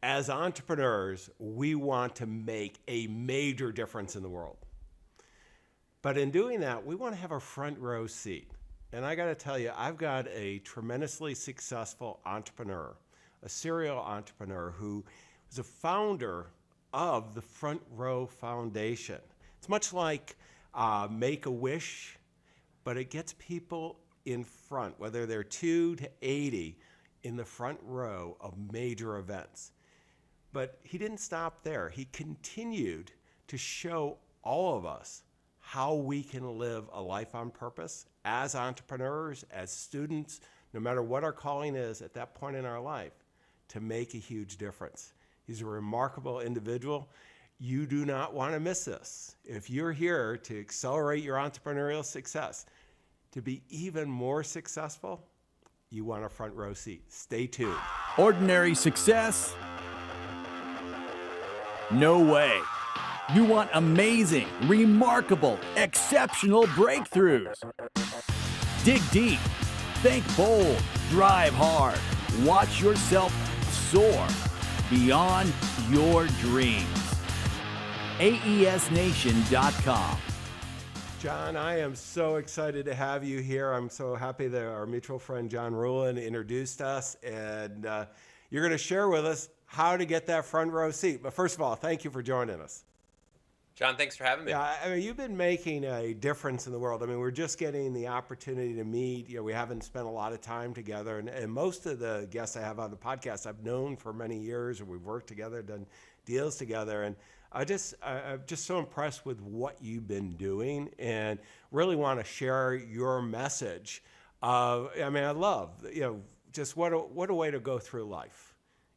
As entrepreneurs, we want to make a major difference in the world. But in doing that, we want to have a front row seat. And I got to tell you, I've got a tremendously successful entrepreneur, a serial entrepreneur who was a founder of the Front Row Foundation. It's much like Make-A-Wish, but it gets people in front, whether they're 2 to 80, in the front row of major events. But he didn't stop there. He continued to show all of us how we can live a life on purpose as entrepreneurs, as students, no matter what our calling is at that point in our life, to make a huge difference. He's a remarkable individual. You do not want to miss this. If you're here to accelerate your entrepreneurial success, to be even more successful, you want a front row seat. Stay tuned. Ordinary success? No way. You want amazing, remarkable, exceptional breakthroughs. Dig deep, think bold, drive hard, watch yourself soar beyond your dreams. AESNation.com. Jon, I am so excited to have you here. I'm so happy that our mutual friend Jon Vroman introduced us, and you're going to share with us how to get that front row seat. But first of all, thank you for joining us. John, thanks for having me. Yeah, I mean, you've been making a difference in the world. I mean, we're just getting the opportunity to meet. You know, we haven't spent a lot of time together, and most of the guests I have on the podcast I've known for many years, and we've worked together, done deals together, and I'm just so impressed with what you've been doing, and really want to share your message. I mean, I love, just what a way to go through life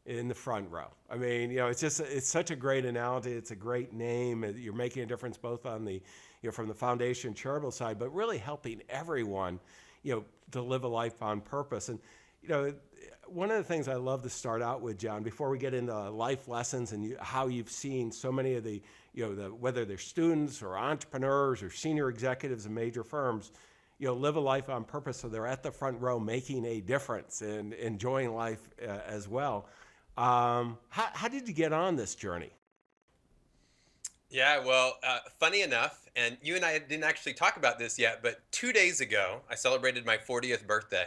in the front row. I mean, it's such a great analogy. It's a great name. You're making a difference both on the, from the foundation charitable side, but really helping everyone, to live a life on purpose. And, one of the things I love to start out with, Jon, before we get into life lessons and how you've seen so many of the, whether they're students or entrepreneurs or senior executives in major firms, live a life on purpose, so they're at the front row making a difference and enjoying life as well. How did you get on this journey? Yeah, well, funny enough, and you and I didn't actually talk about this yet, but 2 days ago, I celebrated my 40th birthday.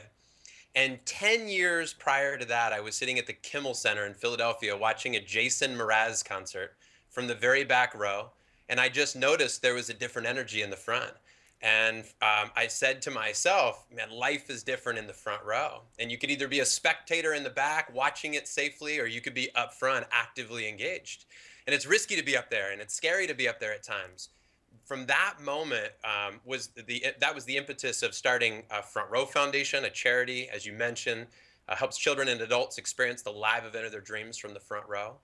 And 10 years prior to that, I was sitting at the Kimmel Center in Philadelphia watching a Jason Mraz concert from the very back row. And I just noticed there was a different energy in the front. And I said to myself, man, life is different in the front row. And you could either be a spectator in the back watching it safely, or you could be up front actively engaged. And it's risky to be up there, and it's scary to be up there at times. From that moment that was the impetus of starting Front Row Foundation, a charity, as you mentioned, helps children and adults experience the live event of their dreams from the front row.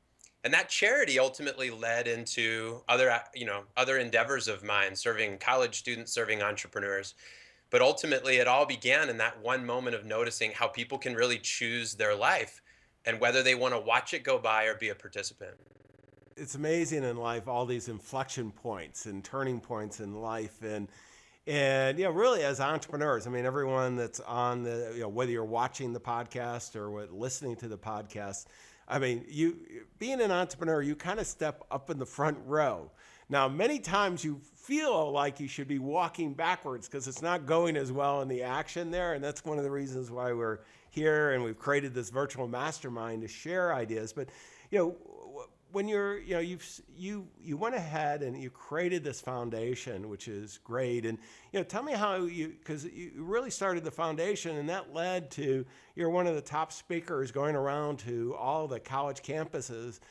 And that charity ultimately led into other endeavors of mine, serving college students, serving entrepreneurs. But ultimately, it all began in that one moment of noticing how people can really choose their life and whether they want to watch it go by or be a participant. It's amazing in life, all these inflection points and turning points in life. And really as entrepreneurs, I mean, everyone that's on the, whether you're watching the podcast or listening to the podcast, I mean, being an entrepreneur, you kind of step up in the front row. Now, many times you feel like you should be walking backwards because it's not going as well in the action there. And that's one of the reasons why we're here, and we've created this virtual mastermind to share ideas. But, when you went ahead and you created this foundation, which is great. And, tell me how because you really started the foundation, and that led to, you're one of the top speakers going around to all the college campuses,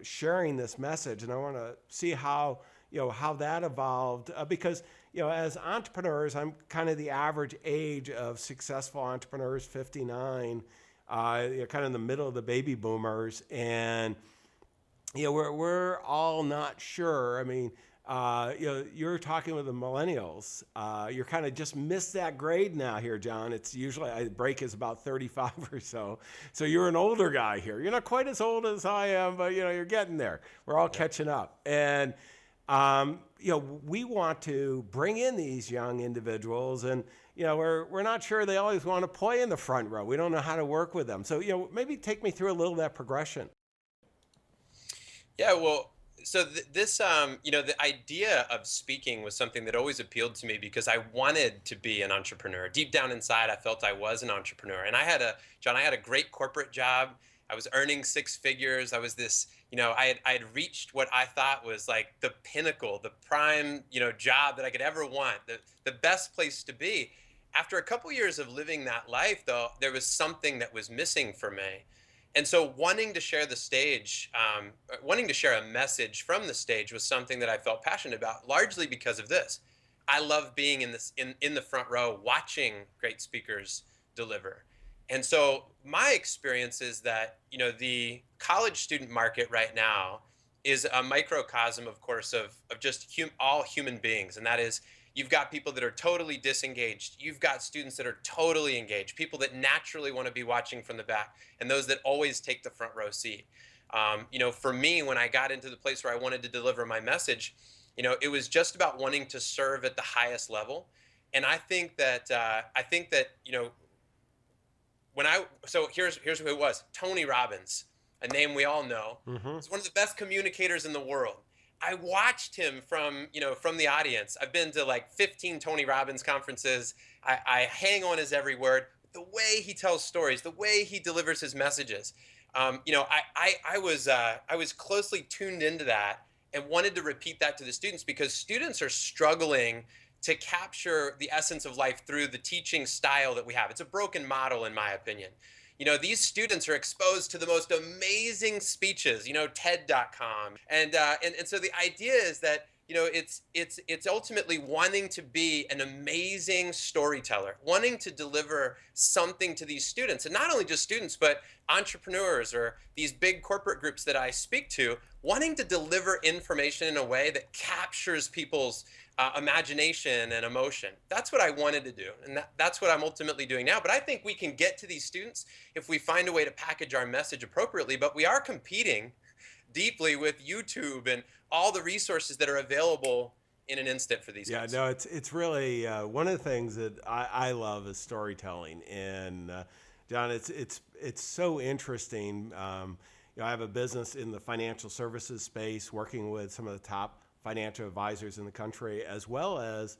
sharing this message. And I want to see how that evolved because, as entrepreneurs, I'm kind of the average age of successful entrepreneurs, 59, kind of in the middle of the baby boomers. And, we're all not sure. I mean, you're talking with the millennials. You're kind of just missed that grade now here, Jon. It's usually, break is about 35 or so. So you're an older guy here. You're not quite as old as I am, but, you're getting there. We're all catching up. And, we want to bring in these young individuals, and, we're not sure they always want to play in the front row. We don't know how to work with them. So, maybe take me through a little of that progression. Yeah, well, so this, the idea of speaking was something that always appealed to me because I wanted to be an entrepreneur. Deep down inside, I felt I was an entrepreneur. And John, I had a great corporate job. I was earning six figures. I was this, I had reached what I thought was like the pinnacle, the prime, job that I could ever want, the best place to be. After a couple years of living that life, though, there was something that was missing for me. And so wanting to share the stage, wanting to share a message from the stage was something that I felt passionate about, largely because of this. I love being in the front row watching great speakers deliver. And so my experience is that, the college student market right now is a microcosm, of course, of just all human beings. And that is, you've got people that are totally disengaged. You've got students that are totally engaged, people that naturally want to be watching from the back, and those that always take the front row seat. For me, when I got into the place where I wanted to deliver my message, it was just about wanting to serve at the highest level. And I think that when I so here's who it was. Tony Robbins, a name we all know. Mm-hmm. He's one of the best communicators in the world. I watched him from the audience. I've been to like 15 Tony Robbins conferences. I hang on his every word. The way he tells stories, the way he delivers his messages. I was closely tuned into that and wanted to repeat that to the students because students are struggling to capture the essence of life through the teaching style that we have. It's a broken model, in my opinion. These students are exposed to the most amazing speeches, TED.com. And so the idea is that, it's ultimately wanting to be an amazing storyteller, wanting to deliver something to these students, and not only just students, but entrepreneurs or these big corporate groups that I speak to, wanting to deliver information in a way that captures people's imagination and emotion. That's what I wanted to do. And that's what I'm ultimately doing now. But I think we can get to these students if we find a way to package our message appropriately. But we are competing deeply with YouTube and all the resources that are available in an instant for these Yeah, guys. no, it's really one of the things that I love is storytelling, and John, it's so interesting. I have a business in the financial services space, working with some of the top financial advisors in the country, as well as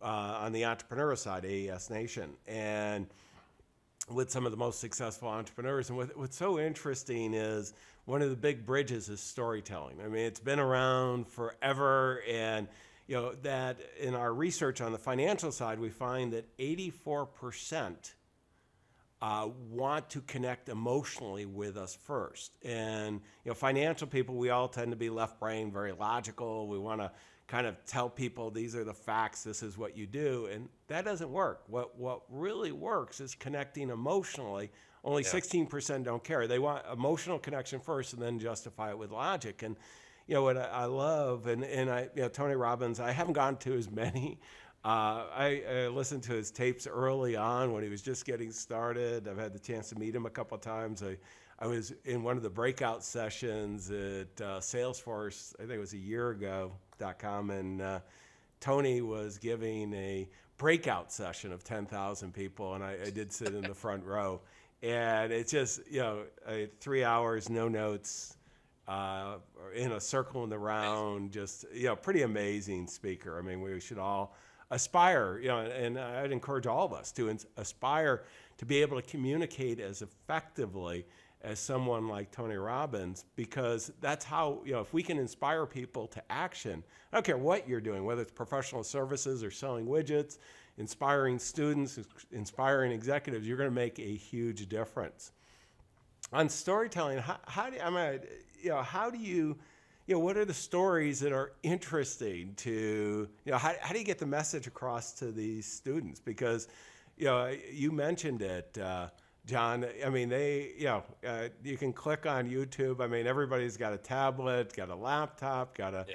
on the entrepreneur side, AES Nation, and with some of the most successful entrepreneurs. And what's so interesting is one of the big bridges is storytelling. I mean, it's been around forever, and that in our research on the financial side, we find that 84% want to connect emotionally with us first. And financial people, we all tend to be left brain, very logical. We want to kind of tell people these are the facts, this is what you do, and that doesn't work. What really works is connecting emotionally. Only 16% don't care. They want emotional connection first and then justify it with logic. And what I love, and I, Tony Robbins, I haven't gone to as many. I listened to his tapes early on when he was just getting started. I've had the chance to meet him a couple of times. I was in one of the breakout sessions at Salesforce, I think it was a year ago.com, and Tony was giving a breakout session of 10,000 people, and I did sit in the front row. And it's just, 3 hours, no notes, in a circle in the round, just, pretty amazing speaker. I mean, we should all aspire, and I'd encourage all of us to aspire to be able to communicate as effectively as someone like Tony Robbins, because that's how, if we can inspire people to action, I don't care what you're doing, whether it's professional services or selling widgets, inspiring students, inspiring executives, you're going to make a huge difference. On storytelling, how do you, what are the stories that are interesting to, how do you get the message across to these students? Because, you mentioned it, John. I mean, you can click on YouTube. I mean, everybody's got a tablet, got a laptop, got a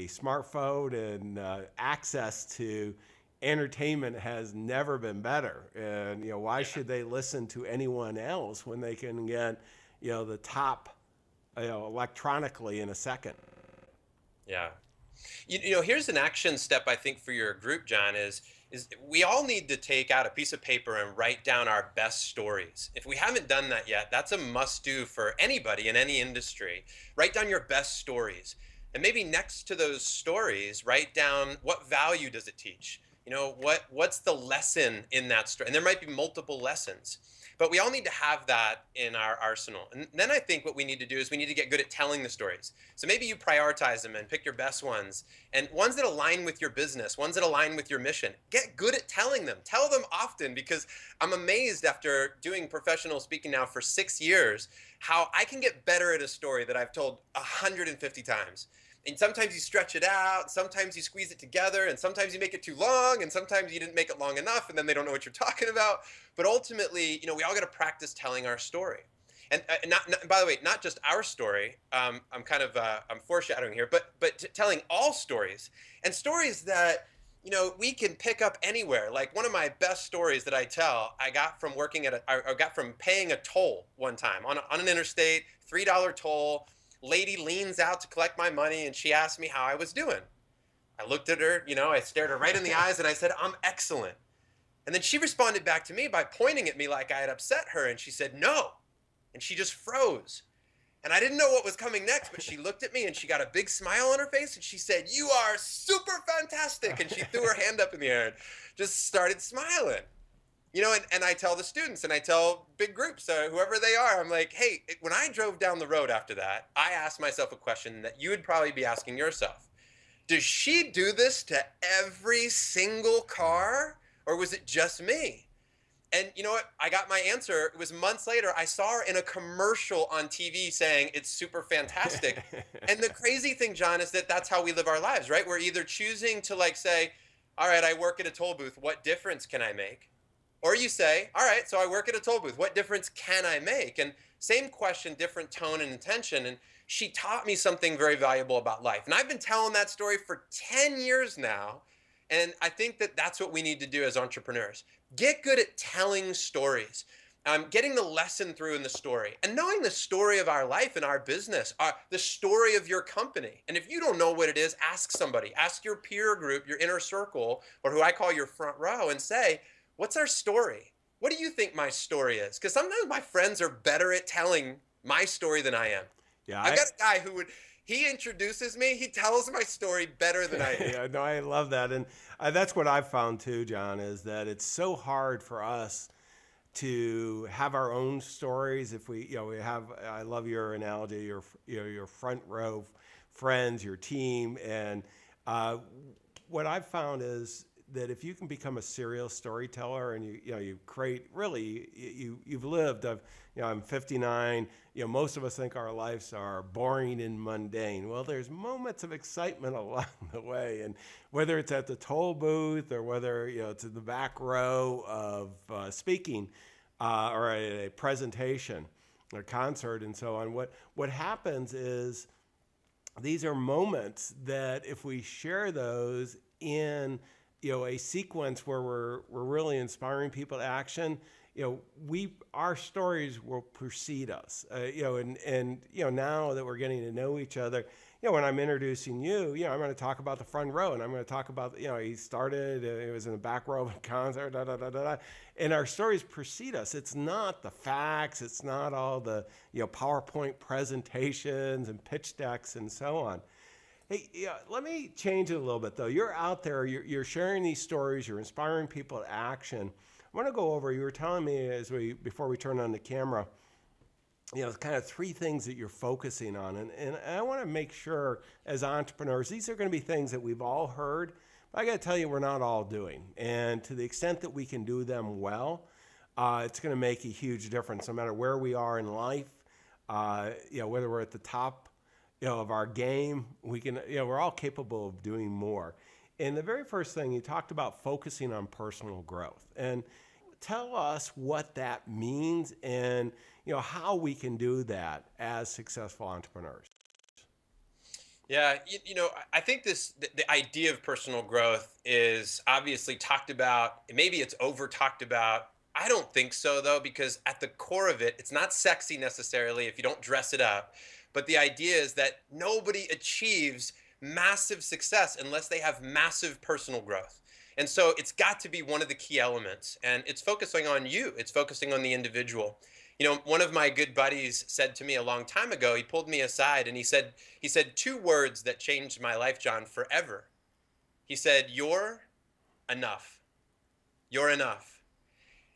smartphone, and access to entertainment has never been better. And why should they listen to anyone else when they can get the top electronically in a second? Yeah. Here's an action step I think for your group, John, is is we all need to take out a piece of paper and write down our best stories. If we haven't done that yet, that's a must do for anybody in any industry. Write down your best stories. And maybe next to those stories, write down what value does it teach? What's the lesson in that story? And there might be multiple lessons. But we all need to have that in our arsenal. And then I think what we need to do is we need to get good at telling the stories. So maybe you prioritize them and pick your best ones and ones that align with your business, ones that align with your mission. Get good at telling them. Tell them often, because I'm amazed after doing professional speaking now for 6 years, how I can get better at a story that I've told 150 times. And sometimes you stretch it out, sometimes you squeeze it together, and sometimes you make it too long, and sometimes you didn't make it long enough, and then they don't know what you're talking about. But ultimately, we all got to practice telling our story. And by the way, not just our story. I'm foreshadowing here, but telling all stories, and stories that we can pick up anywhere. Like one of my best stories that I tell, I got from paying a toll one time on an interstate, $3 toll. Lady leans out to collect my money, and she asked me how I was doing. I looked at her, I stared her right in the eyes, and I said, "I'm excellent." And then she responded back to me by pointing at me like I had upset her, and she said, "No." And she just froze. And I didn't know what was coming next, but she looked at me and she got a big smile on her face, and she said, "You are super fantastic." And she threw her hand up in the air and just started smiling. And I tell the students and I tell big groups, whoever they are, I'm like, hey, when I drove down the road after that, I asked myself a question that you would probably be asking yourself. Does she do this to every single car, or was it just me? And you know what? I got my answer. It was months later. I saw her in a commercial on TV saying it's super fantastic. And the crazy thing, John, is that that's how we live our lives, right? We're either choosing to say, all right, I work at a toll booth. What difference can I make? Or you say, all right, so I work at a toll booth. What difference can I make? And same question, different tone and intention. And she taught me something very valuable about life. And I've been telling that story for 10 years now. And I think that that's what we need to do as entrepreneurs. Get good at telling stories, getting the lesson through in the story, and knowing the story of our life and our business, the story of your company. And if you don't know what it is, ask somebody. Ask your peer group, your inner circle, or who I call your front row, and say, what's our story? What do you think my story is? Because sometimes my friends are better at telling my story than I am. Yeah, I've got a guy he introduces me, he tells my story better than I do. Yeah, no, I love that. And that's what I've found too, John, is that it's so hard for us to have our own stories. If I love your analogy, your front row friends, your team. And what I've found is that if you can become a serial storyteller and you create, really, you've lived. I'm 59. Most of us think our lives are boring and mundane. Well, there's moments of excitement along the way, and whether it's at the toll booth or whether it's in the back row of speaking or at a presentation, a concert, and so on. What happens is these are moments that if we share those in a sequence where we're really inspiring people to action, our stories will precede us. And now that we're getting to know each other, when I'm introducing you, I'm going to talk about the front row, and I'm going to talk about, he started, it was in the back row of a concert, and our stories precede us. It's not the facts, it's not all the PowerPoint presentations and pitch decks and so on. Hey, let me change it a little bit, though. You're out there, you're sharing these stories, you're inspiring people to action. I want to go over, you were telling me before we turned on the camera, kind of 3 things that you're focusing on. And I want to make sure as entrepreneurs, these are going to be things that we've all heard, but I got to tell you, we're not all doing. And to the extent that we can do them well, it's going to make a huge difference no matter where we are in life, whether we're at the top of our game, we can, we're all capable of doing more. And the very first thing, you talked about focusing on personal growth. And tell us what that means and, how we can do that as successful entrepreneurs. Yeah, I think the idea of personal growth is obviously talked about. Maybe it's over talked about. I don't think so, though, because at the core of it, it's not sexy necessarily if you don't dress it up. But the idea is that nobody achieves massive success unless they have massive personal growth. And so it's got to be one of the key elements. And it's focusing on you, it's focusing on the individual. One of my good buddies said to me a long time ago, he pulled me aside and he said two words that changed my life, John, forever. He said, "You're enough. You're enough."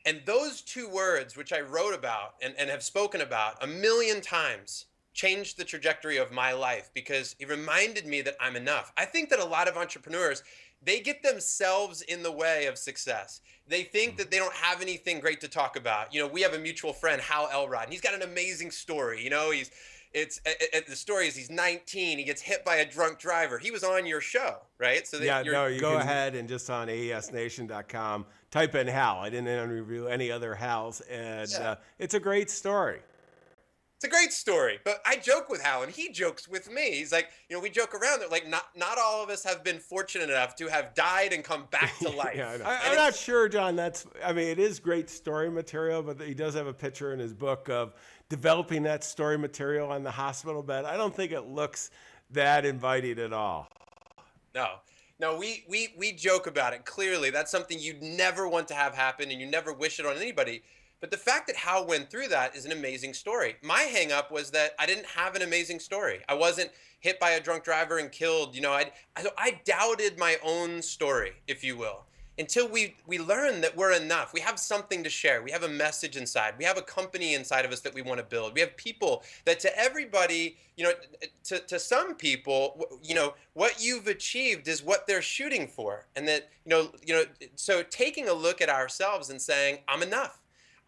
And those two words, which I wrote about and have spoken about a million times, changed the trajectory of my life because it reminded me that I'm enough. I think that a lot of entrepreneurs, they get themselves in the way of success. They think that they don't have anything great to talk about. We have a mutual friend, Hal Elrod, and he's got an amazing story. The story is he's 19, he gets hit by a drunk driver. He was on your show, right? So Yeah, no, you go ahead and just on aesnation.com, type in Hal. I didn't interview any other Hals, and it's a great story. It's a great story, but I joke with Hal, and he jokes with me. He's like, we joke around that like not all of us have been fortunate enough to have died and come back to life. Yeah, I'm not sure, John. It is great story material, but he does have a picture in his book of developing that story material on the hospital bed. I don't think it looks that inviting at all. No, we joke about it. Clearly, that's something you'd never want to have happen, and you never wish it on anybody. But the fact that Hal went through that is an amazing story. My hang up was that I didn't have an amazing story. I wasn't hit by a drunk driver and killed. I doubted my own story, if you will, until we learn that we're enough. We have something to share. We have a message inside. We have a company inside of us that we want to build. We have people that to everybody, to some people, what you've achieved is what they're shooting for. And that, so taking a look at ourselves and saying, I'm enough.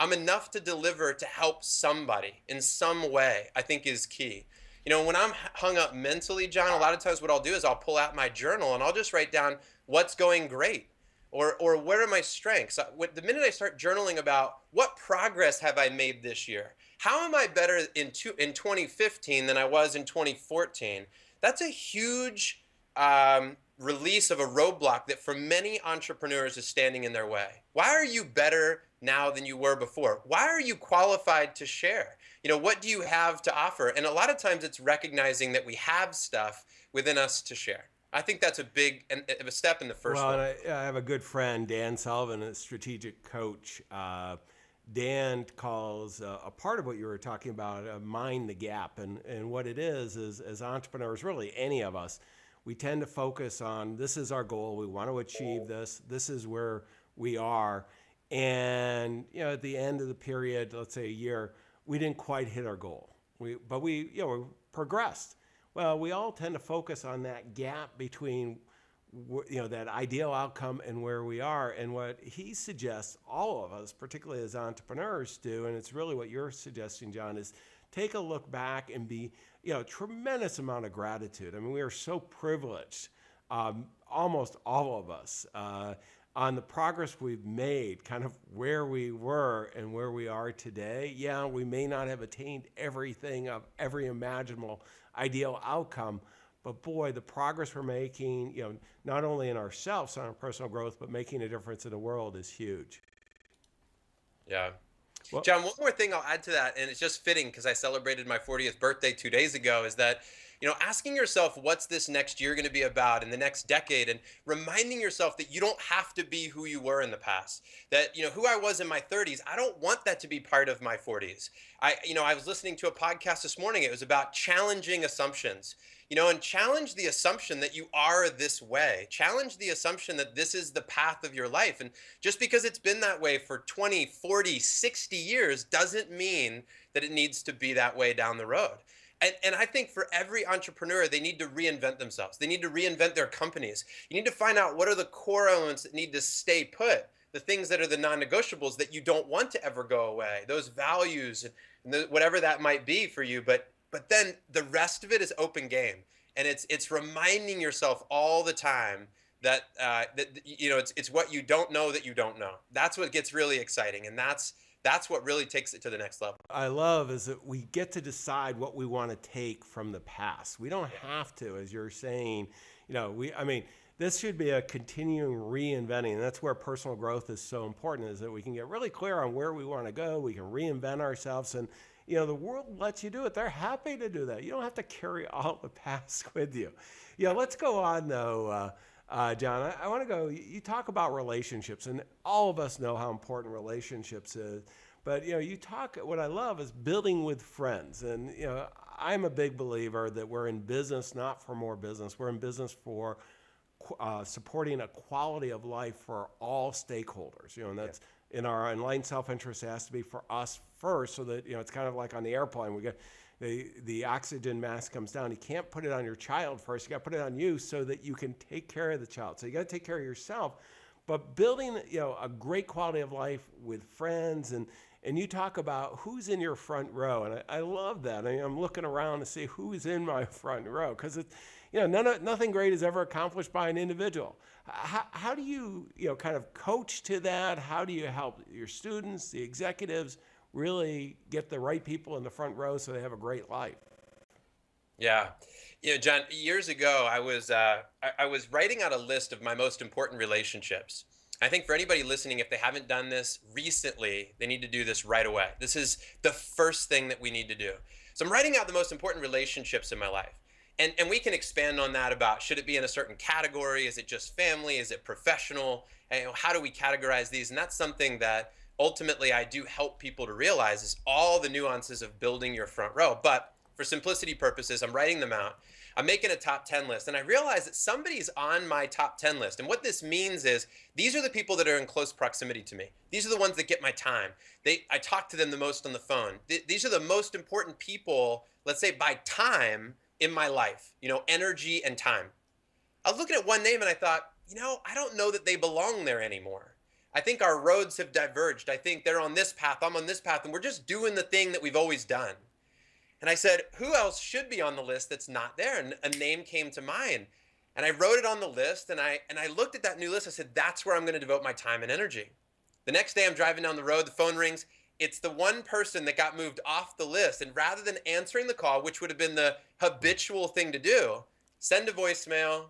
I'm enough to deliver to help somebody in some way, I think is key. When I'm hung up mentally, John, a lot of times what I'll do is I'll pull out my journal and I'll just write down what's going great or where are my strengths. The minute I start journaling about what progress have I made this year? How am I better in 2015 than I was in 2014? That's a huge release of a roadblock that for many entrepreneurs is standing in their way. Why are you better now than you were before? Why are you qualified to share? What do you have to offer? And a lot of times it's recognizing that we have stuff within us to share. I think that's a big a step in the first one. Well, I have a good friend, Dan Sullivan, a strategic coach. Dan calls a part of what you were talking about, mind the gap. And what it is as entrepreneurs, really any of us, we tend to focus on this is our goal. We want to achieve this. This is where we are. And at the end of the period, let's say a year, we didn't quite hit our goal. But we progressed. Well, we all tend to focus on that gap between that ideal outcome and where we are. And what he suggests all of us, particularly as entrepreneurs, do, and it's really what you're suggesting, John, is take a look back and be tremendous amount of gratitude. I mean, we are so privileged, almost all of us, on the progress we've made, kind of where we were and where we are today. Yeah, we may not have attained everything of every imaginable ideal outcome, but boy, the progress we're making, not only in ourselves on our personal growth, but making a difference in the world is huge. Yeah. Well, John, one more thing I'll add to that, and it's just fitting because I celebrated my 40th birthday 2 days ago, is that asking yourself what's this next year going to be about in the next decade, and reminding yourself that you don't have to be who you were in the past, that who I was in my 30s, I don't want that to be part of my 40s. I was listening to a podcast this morning. It was about challenging assumptions, and challenge the assumption that you are this way. Challenge the assumption that this is the path of your life. And just because it's been that way for 20, 40, 60 years doesn't mean that it needs to be that way down the road. And I think for every entrepreneur, they need to reinvent themselves. They need to reinvent their companies. You need to find out what are the core elements that need to stay put, the things that are the non-negotiables that you don't want to ever go away, those values and whatever that might be for you. But then the rest of it is open game. And it's reminding yourself all the time that it's what you don't know that you don't know. That's what gets really exciting. And that's what really takes it to the next level. I love is that we get to decide what we want to take from the past. We don't have to, as you're saying, this should be a continuing reinventing. And that's where personal growth is so important, is that we can get really clear on where we want to go. We can reinvent ourselves, and the world lets you do it. They're happy to do that. You don't have to carry all the past with you. Let's go on though. John, I want to go. You talk about relationships, and all of us know how important relationships is. But you talk. What I love is building with friends, and I'm a big believer that we're in business not for more business. We're in business for supporting a quality of life for all stakeholders. And that's in our enlightened self-interest. It has to be for us first, so that it's kind of like on the airplane. We get the oxygen mask comes down. You can't put it on your child first. You got to put it on you so that you can take care of the child. So you got to take care of yourself. But building a great quality of life with friends, and you talk about who's in your front row, and I love that. I'm looking around to see who's in my front row, because it's nothing great is ever accomplished by an individual. How do you kind of coach to that? How do you help your students, the executives, really get the right people in the front row so they have a great life? Yeah. John, years ago, I was writing out a list of my most important relationships. I think for anybody listening, if they haven't done this recently, they need to do this right away. This is the first thing that we need to do. So I'm writing out the most important relationships in my life. And we can expand on that about, should it be in a certain category? Is it just family? Is it professional? And, how do we categorize these? And that's something that ultimately I do help people to realize, is all the nuances of building your front row. But for simplicity purposes, I'm writing them out. I'm making a top 10 list, and I realize that somebody's on my top 10 list. And what this means is, these are the people that are in close proximity to me. These are the ones that get my time. I talk to them the most on the phone. These are the most important people, let's say by time, in my life, energy and time. I was looking at one name and I thought, I don't know that they belong there anymore. I think our roads have diverged. I think they're on this path, I'm on this path, and we're just doing the thing that we've always done. And I said, who else should be on the list that's not there? And a name came to mind. And I wrote it on the list, and I looked at that new list. I said, that's where I'm going to devote my time and energy. The next day I'm driving down the road, the phone rings. It's the one person that got moved off the list. And rather than answering the call, which would have been the habitual thing to do, send a voicemail,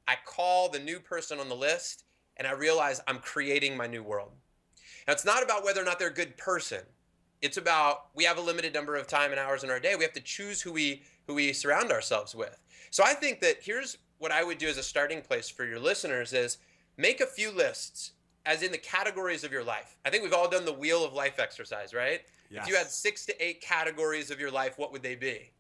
I call the new person on the list, and I realize I'm creating my new world. Now, it's not about whether or not they're a good person. It's about, we have a limited number of time and hours in our day. We have to choose who we surround ourselves with. So I think that here's what I would do as a starting place for your listeners is make a few lists, as in the categories of your life. I think we've all done the wheel of life exercise, right? Yes. If you had 6 to 8 categories of your life, what would they be?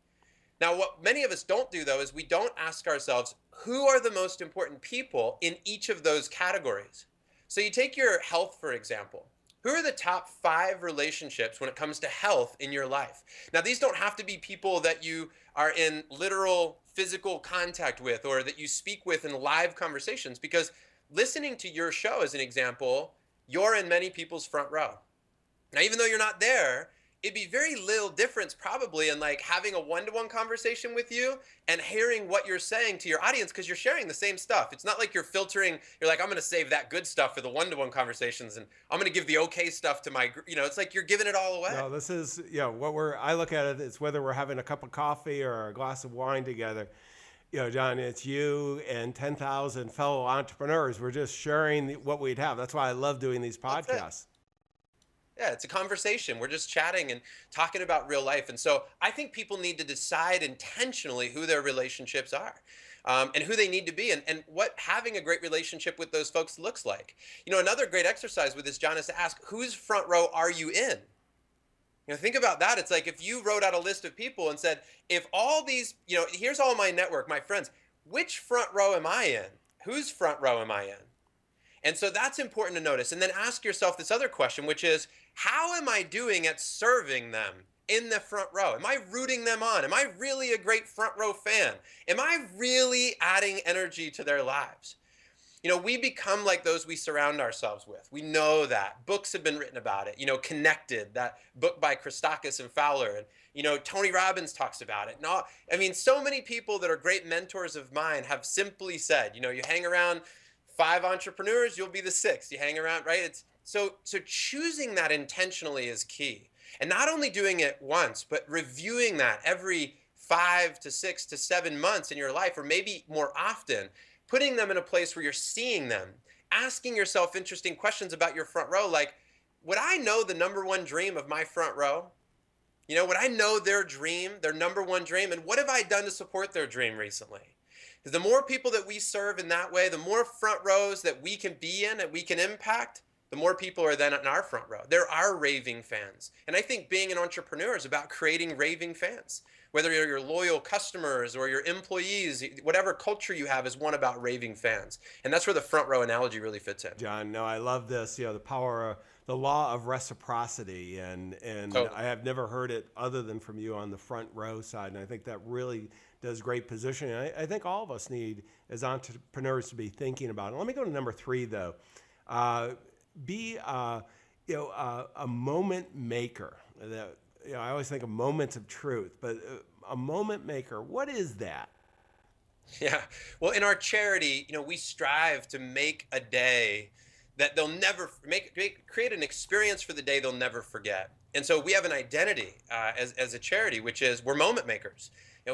Now, what many of us don't do, though, is we don't ask ourselves, who are the most important people in each of those categories? So you take your health, for example. Who are the top 5 relationships when it comes to health in your life? Now, these don't have to be people that you are in literal physical contact with or that you speak with in live conversations, because listening to your show, as an example, you're in many people's front row. Now, even though you're not there, it'd be very little difference probably in like having a one-to-one conversation with you and hearing what you're saying to your audience, because you're sharing the same stuff. It's not like you're filtering, you're like, I'm going to save that good stuff for the one-to-one conversations and I'm going to give the okay stuff to my, it's like you're giving it all away. No, this is, I look at it, it's whether we're having a cup of coffee or a glass of wine together. John, it's you and 10,000 fellow entrepreneurs. We're just sharing what we'd have. That's why I love doing these podcasts. Yeah, it's a conversation. We're just chatting and talking about real life. And so I think people need to decide intentionally who their relationships are and who they need to be and what having a great relationship with those folks looks like. Another great exercise with this, John, is to ask, whose front row are you in? Think about that. It's like if you wrote out a list of people and said, if all these, here's all my network, my friends, which front row am I in? Whose front row am I in? And so that's important to notice. And then ask yourself this other question, which is, how am I doing at serving them in the front row? Am I rooting them on? Am I really a great front row fan? Am I really adding energy to their lives? We become like those we surround ourselves with. We know that. Books have been written about it. Connected, that book by Christakis and Fowler. And, Tony Robbins talks about it. No, so many people that are great mentors of mine have simply said, you hang around 5 entrepreneurs, you'll be the 6th. You hang around, right? So choosing that intentionally is key. And not only doing it once, but reviewing that every 5 to 6 to 7 months in your life, or maybe more often, putting them in a place where you're seeing them, asking yourself interesting questions about your front row, like, would I know the number one dream of my front row? Would I know their dream, their number one dream? And what have I done to support their dream recently? Because the more people that we serve in that way, the more front rows that we can be in and we can impact, the more people are then in our front row. There are raving fans. And I think being an entrepreneur is about creating raving fans. Whether you're your loyal customers or your employees, whatever culture you have is one about raving fans. And that's where the front row analogy really fits in. John, no, I love this. The power of the law of reciprocity, and Totally. I have never heard it other than from you on the front row side, and I think that really does great positioning. I think all of us need as entrepreneurs to be thinking about it. Let me go to number 3 though. Be a moment maker. That I always think of moments of truth, but a moment maker. What is that? Yeah. Well, in our charity, we strive to make a day that they'll never create an experience for the day they'll never forget. And so we have an identity as a charity, which is we're moment makers.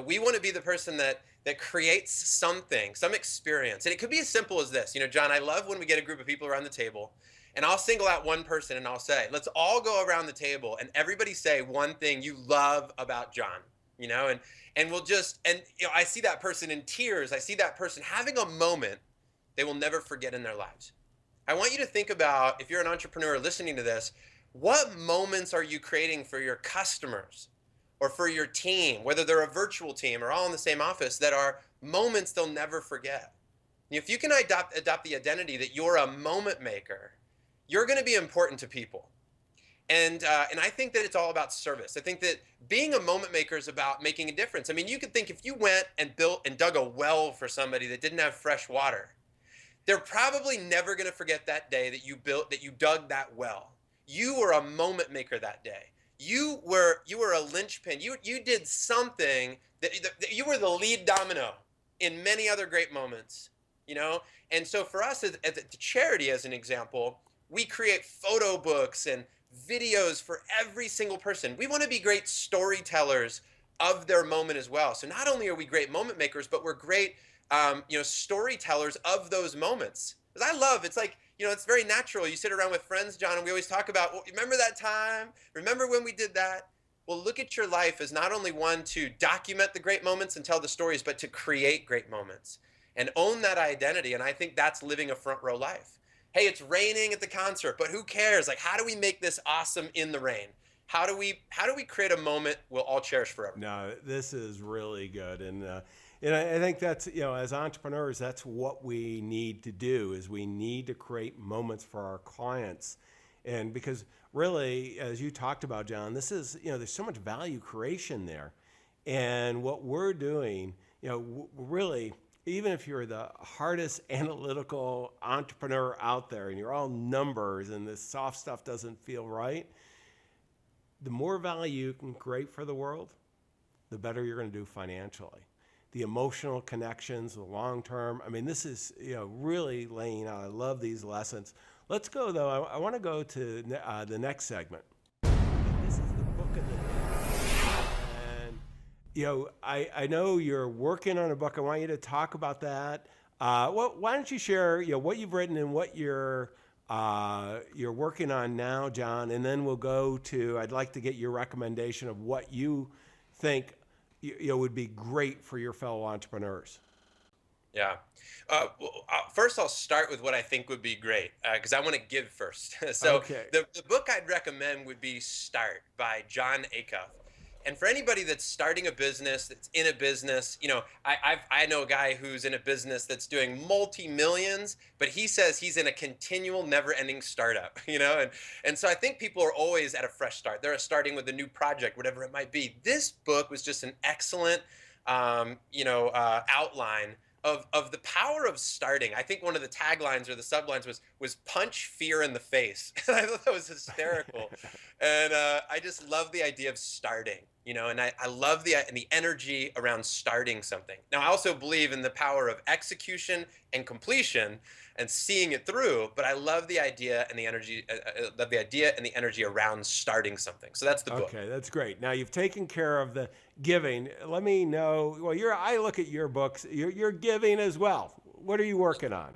We want to be the person that creates something, some experience. And it could be as simple as this. John, I love when we get a group of people around the table and I'll single out one person and I'll say, let's all go around the table and everybody say one thing you love about John, and we'll just, I see that person in tears. I see that person having a moment they will never forget in their lives. I want you to think about, if you're an entrepreneur listening to this, what moments are you creating for your customers or for your team, whether they're a virtual team or all in the same office, that are moments they'll never forget? If you can adopt the identity that you're a moment maker, you're going to be important to people. And I think that it's all about service. I think that being a moment maker is about making a difference. I mean, you could think if you went and built and dug a well for somebody that didn't have fresh water, they're probably never going to forget that day that you dug that well. You were a moment maker that day. You were a linchpin. You did something that you were the lead domino in many other great moments, And so for us as a charity, as an example, we create photo books and videos for every single person. We want to be great storytellers of their moment as well. So not only are we great moment makers, but we're great storytellers of those moments. Because it's like, it's very natural. You sit around with friends, John, and we always talk about, well, remember that time? Remember when we did that? Well, look at your life as not only one to document the great moments and tell the stories, but to create great moments and own that identity. And I think that's living a front row life. Hey, it's raining at the concert, but who cares? Like, how do we make this awesome in the rain? How do we create a moment we'll all cherish forever? No, this is really good. And I think that's, as entrepreneurs, that's what we need to do is we need to create moments for our clients. And because really, as you talked about, John, this is, there's so much value creation there. And what we're doing, really, even if you're the hardest analytical entrepreneur out there and you're all numbers and this soft stuff doesn't feel right, the more value you can create for the world, the better you're going to do financially. The emotional connections, the long term. I mean, this is really laying out. I love these lessons. Let's go, though. I want to go to the next segment. And this is the book of the day. I know you're working on a book. I want you to talk about that. Why don't you share, what you've written and what you're working on now, John, and then we'll go to. I'd like to get your recommendation of what you think would be great for your fellow entrepreneurs. Yeah. First, I'll start with what I think would be great because I want to give first. So okay. The book I'd recommend would be Start by Jon Acuff. And for anybody that's starting a business, that's in a business, I know a guy who's in a business that's doing multi-millions, but he says he's in a continual, never-ending startup, And so I think people are always at a fresh start. They're starting with a new project, whatever it might be. This book was just an excellent, outline of the power of starting. I think one of the taglines or the sublines was punch fear in the face. I thought that was hysterical. And I just love the idea of starting, and I love the energy around starting something. Now, I also believe in the power of execution and completion and seeing it through, but I love the idea and the energy, around starting something. So that's the book. Okay, that's great. Now you've taken care of the giving. Let me know. Well, I look at your books. You're giving as well. What are you working on?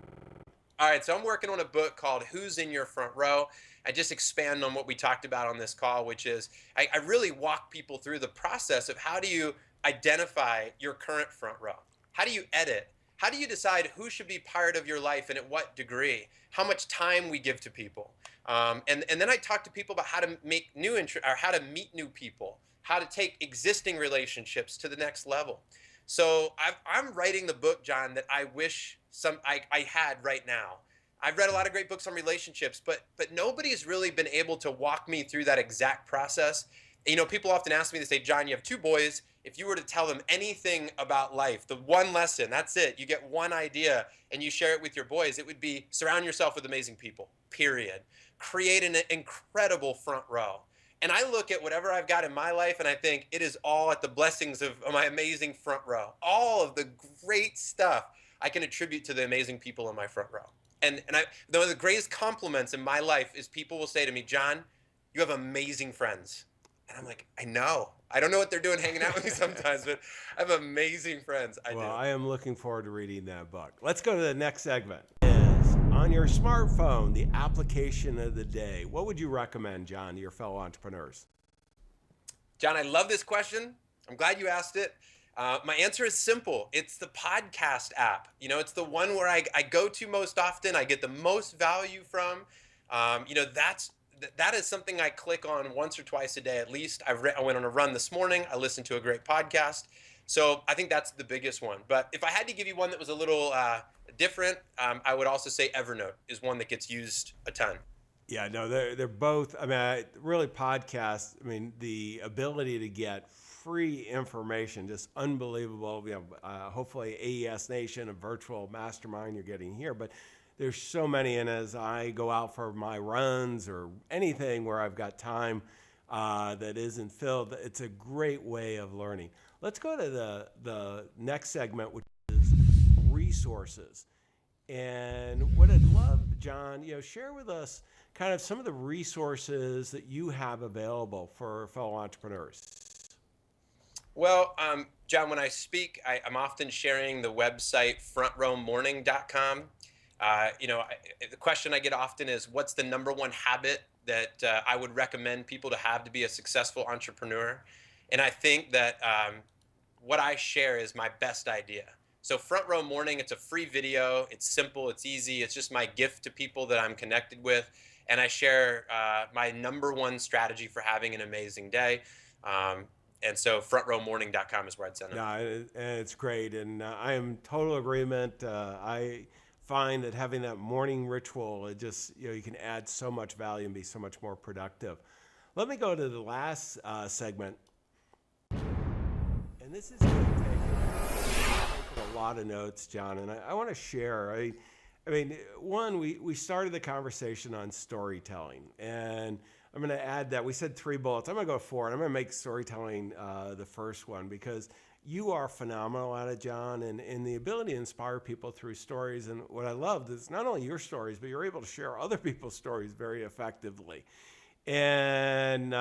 All right, so I'm working on a book called Who's in Your Front Row. I just expand on what we talked about on this call, which is I really walk people through the process of how do you identify your current front row? How do you edit How do you decide who should be part of your life and at what degree? How much time we give to people? And then I talk to people about how to make or how to meet new people, how to take existing relationships to the next level. So I'm writing the book, John, that I wish I had right now. I've read a lot of great books on relationships, but nobody's really been able to walk me through that exact process. You know, people often ask me, they say, John, you have two boys. If you were to tell them anything about life, the one lesson, that's it. You get one idea and you share it with your boys. It would be surround yourself with amazing people, period. Create an incredible front row. And I look at whatever I've got in my life and I think it is all at the blessings of my amazing front row. All of the great stuff I can attribute to the amazing people in my front row. And one of the greatest compliments in my life is people will say to me, John, you have amazing friends. And I'm like, I know. I don't know what they're doing hanging out with me sometimes, but I have amazing friends. I do. I am looking forward to reading that book. Let's go to the next segment. Is on your smartphone, the application of the day. What would you recommend, John, to your fellow entrepreneurs? John, I love this question. I'm glad you asked it. My answer is simple. It's the podcast app. You know, it's the one where I go to most often. I get the most value from. That is something I click on once or twice a day at least. I went on a run this morning. I listened to a great podcast. So I think that's the biggest one. But if I had to give you one that was a little different, I would also say Evernote is one that gets used a ton. Yeah, no, they're both. I mean, really podcasts. I mean, the ability to get free information, just unbelievable. You know, hopefully AES Nation, a virtual mastermind you're getting here, but there's so many. And as I go out for my runs or anything where I've got time that isn't filled, it's a great way of learning. Let's go to the next segment, which is resources. And what I'd love, John, share with us kind of some of the resources that you have available for fellow entrepreneurs. Well, John, when I speak, I'm often sharing the website frontrowmorning.com. The question I get often is, what's the number one habit that I would recommend people to have to be a successful entrepreneur? And I think that what I share is my best idea. So Front Row Morning, it's a free video. It's simple. It's easy. It's just my gift to people that I'm connected with. And I share my number one strategy for having an amazing day. And so frontrowmorning.com is where I'd send them. Yeah, it's great. And I am total agreement. I find that having that morning ritual, it just, you can add so much value and be so much more productive. Let me go to the last segment. And this is going to take a lot of notes, John. And I want to share. I mean, one, we started the conversation on storytelling. And I'm going to add that. We said 3 bullets. I'm going to go 4, and I'm going to make storytelling the first one, because you are phenomenal at it, John, and the ability to inspire people through stories. And what I love is not only your stories, but you're able to share other people's stories very effectively. And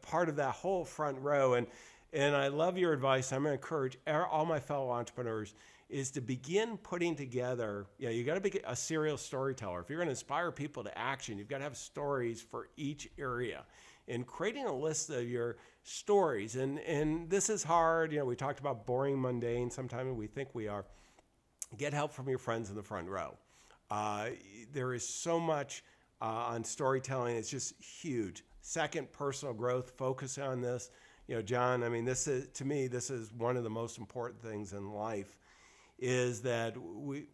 part of that whole front row, and I love your advice. I'm going to encourage all my fellow entrepreneurs is to begin putting together, you got to be a serial storyteller. If you're going to inspire people to action, you've got to have stories for each area. And creating a list of your stories, and this is hard. We talked about boring, mundane. Sometimes we think we are. Get help from your friends in the front row. There is so much on storytelling. It's just huge. Second, personal growth. Focus on this. John, I mean, this is one of the most important things in life, is that we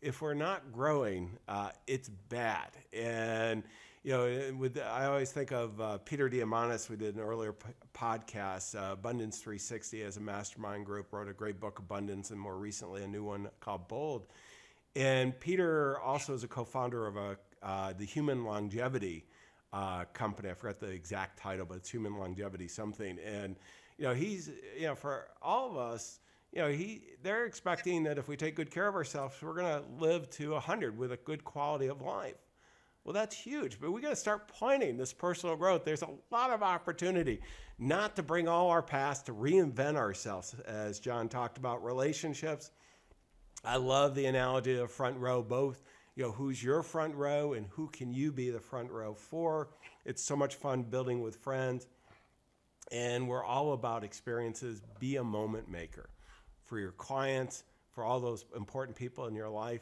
if we're not growing, it's bad. And I always think of Peter Diamandis. We did an earlier podcast, Abundance 360, as a mastermind group, wrote a great book, Abundance, and more recently a new one called Bold. And Peter also is a co-founder of the Human Longevity company. I forgot the exact title, but it's Human Longevity something. And he's for all of us, they're expecting that if we take good care of ourselves, we're going to live to 100 with a good quality of life. Well, that's huge, but we got to start planning this personal growth. There's a lot of opportunity not to bring all our past, to reinvent ourselves, as John talked about relationships. I love the analogy of front row, both, who's your front row and who can you be the front row for. It's so much fun building with friends. And we're all about experiences. Be a moment maker for your clients, for all those important people in your life.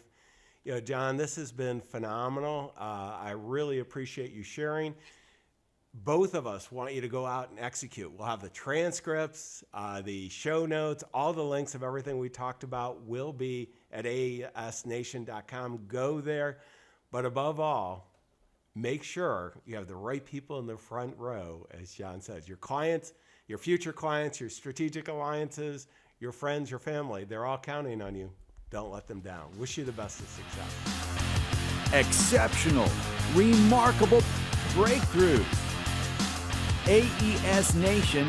Jon, this has been phenomenal. I really appreciate you sharing. Both of us want you to go out and execute. We'll have the transcripts, the show notes, all the links of everything we talked about will be at aesnation.com. Go there. But above all, make sure you have the right people in the front row, as Jon says. Your clients, your future clients, your strategic alliances, your friends, your family, they're all counting on you. Don't let them down. Wish you the best of success. Exceptional, remarkable breakthroughs. aesnation.com.